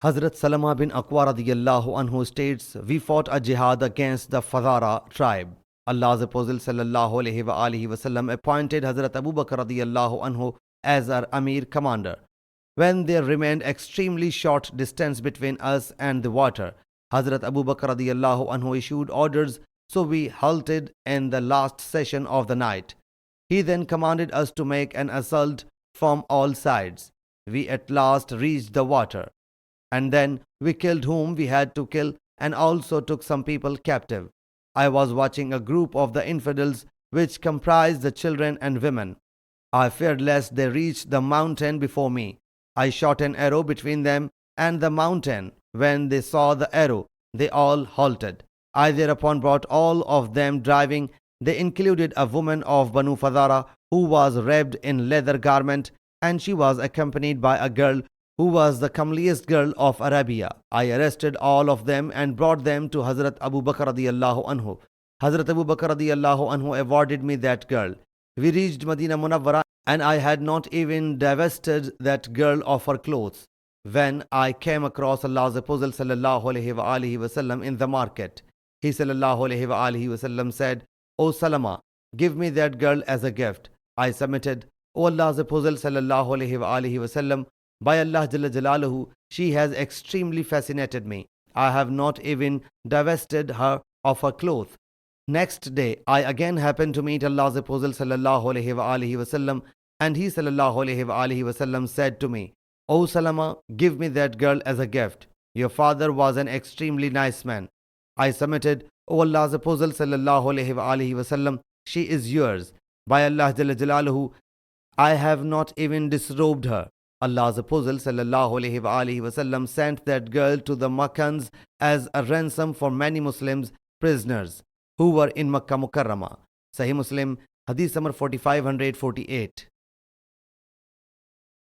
Hazrat Salama bin Aqwa radiyallahu anhu states, we fought a jihad against the Fadara tribe. Allah's Apostle sallallahu alayhi wa alihi wasallam appointed Hazrat Abu Bakr radiyallahu anhu as our Amir commander. When there remained extremely short distance between us and the water, Hazrat Abu Bakr radiyallahu anhu issued orders, so we halted in the last session of the night. He then commanded us to make an assault from all sides. We at last reached the water, and then we killed whom we had to kill and also took some people captive. I was watching a group of the infidels which comprised the children and women. I feared lest they reach the mountain before me. I shot an arrow between them and the mountain. When they saw the arrow, they all halted. I thereupon brought all of them driving. They included a woman of Banu Fadara who was wrapped in leather garment, and she was accompanied by a girl who was the comeliest girl of Arabia. I arrested all of them and brought them to Hazrat Abu Bakr radiyallahu anhu. Hazrat Abu Bakr radiyallahu anhu awarded me that girl. We reached Medina Munawwara, and I had not even divested that girl of her clothes when I came across Allah's Apostle sallallahu alaihi wa alihi wasallam in the market. He sallallahu alaihi wa alihi wasallam said, O Salama, give me that girl as a gift. I submitted, O Allah's Apostle sallallahu alaihi wa alihi wasallam, by Allah Jalla Jalaluhu, she has extremely fascinated me. I have not even divested her of her clothes. Next day, I again happened to meet Allah's Apostle sallallahu alaihi wa alihi wasallam, and he sallallahu alaihi wa alihi wasallam said to me, O Salama, give me that girl as a gift. Your father was an extremely nice man. I submitted, O Allah's Apostle sallallahu alaihi wa alihi wasallam, she is yours. By Allah Jalla Jalaluhu, I have not even disrobed her. Allah's Apostle sallallahu alaihi wa alihi wasallam sent that girl to the Makkans as a ransom for many Muslims prisoners who were in Makkah Mukarramah. Sahih Muslim Hadees number 4548.